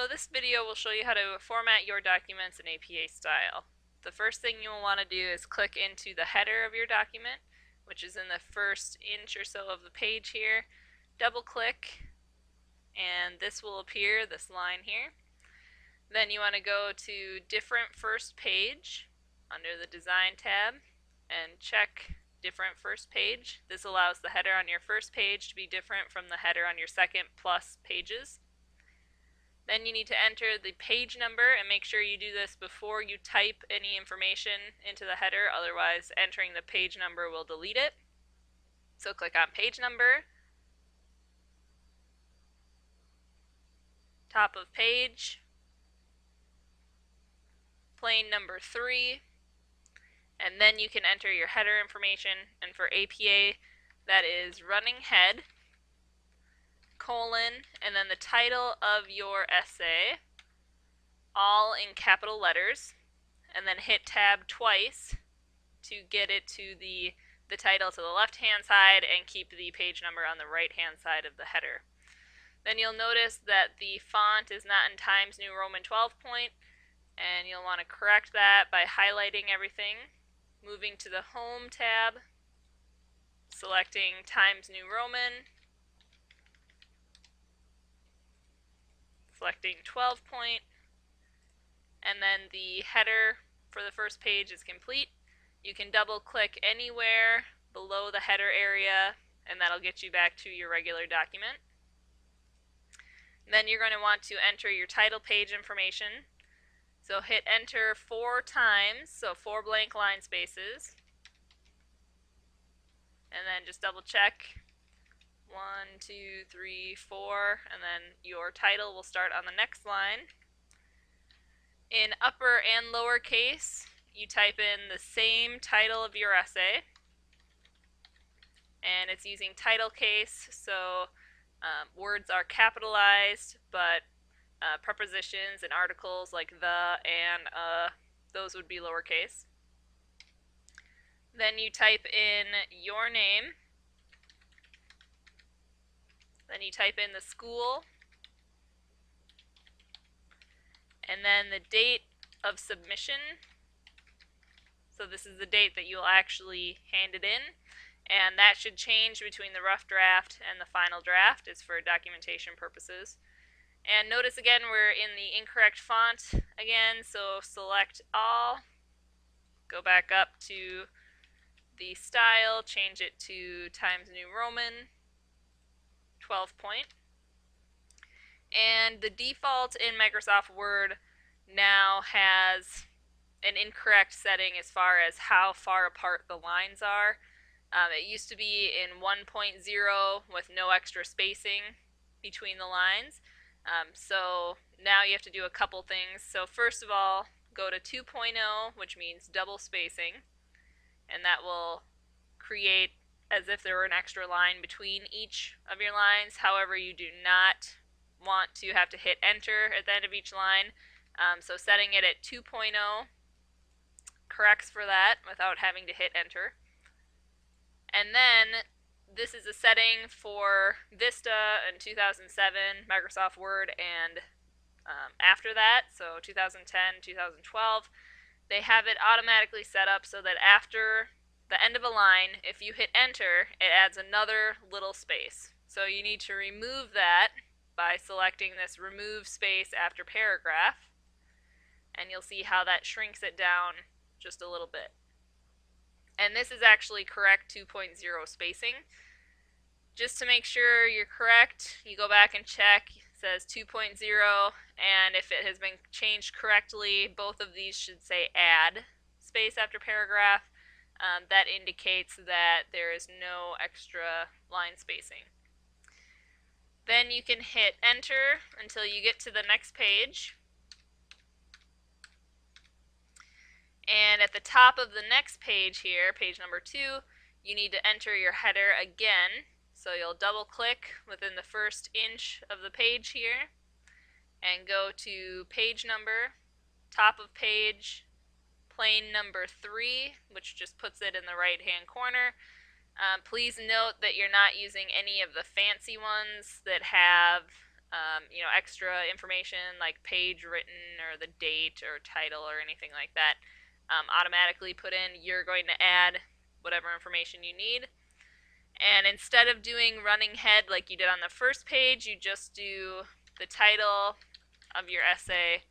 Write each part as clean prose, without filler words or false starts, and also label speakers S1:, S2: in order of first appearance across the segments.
S1: this video will show you how to format your documents in APA style. The first thing you will want to do is click into the header of your document, which is in the first inch or so of the page here. Double click, and this will appear, this line here. Then you want to go to Different First Page under the Design tab and check Different First Page. This allows the header on your first page to be different from the header on your second plus pages. Then you need to enter the page number and make sure you do this before you type any information into the header, otherwise entering the page number will delete it. So click on page number, top of page, plain number 3, and then you can enter your header information, and for APA that is running head, colon, and then the title of your essay, all in capital letters, and then hit tab twice to get it to the title to the left hand side and keep the page number on the right hand side of the header. Then you'll notice that the font is not in Times New Roman 12 point, and you'll want to correct that by highlighting everything, moving to the Home tab, selecting Times New Roman, selecting 12 point, and then the header for the first page is complete. You can double click anywhere below the header area, and that'll get you back to your regular document. Then you're going to want to enter your title page information. So hit enter 4 times, so 4 blank line spaces, and then just double check. 1, 2, 3, 4, and then your title will start on the next line. In upper and lower case, you type in the same title of your essay, and it's using title case, so words are capitalized, but prepositions and articles like the and those would be lowercase. Then you type in your name. Then you type in the school, and then the date of submission. So this is the date that you'll actually hand it in, and that should change between the rough draft and the final draft. It's for documentation purposes. And notice again we're in the incorrect font again, so select all, go back up to the style, change it to Times New Roman 12 point. And the default in Microsoft Word now has an incorrect setting as far as how far apart the lines are. It used to be in 1.0 with no extra spacing between the lines. So now you have to do a couple things. So first of all, go to 2.0, which means double spacing, and that will create as if there were an extra line between each of your lines. However, you do not want to have to hit enter at the end of each line. So setting it at 2.0 corrects for that without having to hit enter. And then this is a setting for Vista in 2007, Microsoft Word, and after that, so 2010, 2012, they have it automatically set up so that after the end of a line, if you hit enter, it adds another little space. So you need to remove that by selecting this remove space after paragraph, and you'll see how that shrinks it down just a little bit. And this is actually correct 2.0 spacing. Just to make sure you're correct, you go back and check. It says 2.0, and if it has been changed correctly, both of these should say add space after paragraph. That indicates that there is no extra line spacing. Then you can hit enter until you get to the next page. And at the top of the next page here, page number 2, you need to enter your header again. So you'll double click within the first inch of the page here and go to page number, top of page, plain number 3, which just puts it in the right hand corner. Please note that you're not using any of the fancy ones that have extra information like page written or the date or title or anything like that automatically put in, you're going to add whatever information you need. And instead of doing running head like you did on the first page, you just do the title of your essay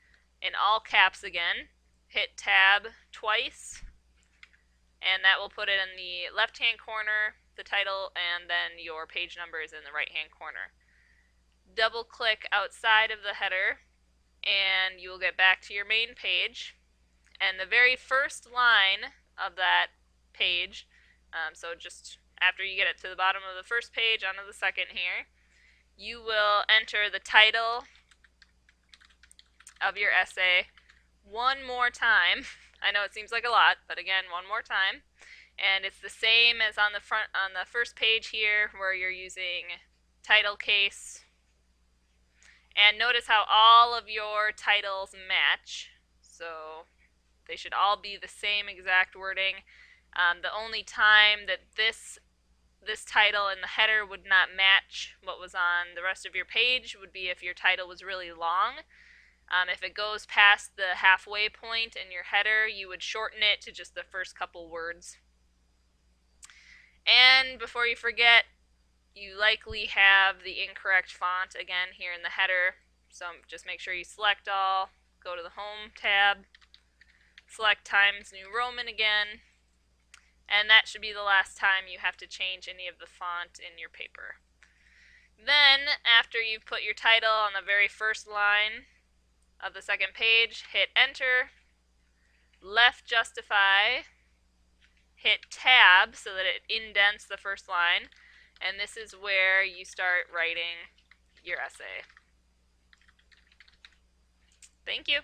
S1: in all caps again. Hit tab twice, and that will put it in the left hand corner, the title, and then your page number is in the right hand corner. Double click outside of the header, and you will get back to your main page. And the very first line of that page, so just after you get it to the bottom of the first page onto the second here, you will enter the title of your essay one more time. I know it seems like a lot, but again, one more time. And it's the same as on the first page here, where you're using title case. And notice how all of your titles match. So they should all be the same exact wording. The only time that this title and the header would not match what was on the rest of your page would be if your title was really long. If it goes past the halfway point in your header, you would shorten it to just the first couple words. And before you forget, you likely have the incorrect font again here in the header. So just make sure you select all, go to the Home tab, select Times New Roman again, and that should be the last time you have to change any of the font in your paper. Then, after you've put your title on the very first line of the second page, hit Enter, left justify, hit Tab so that it indents the first line, and this is where you start writing your essay. Thank you.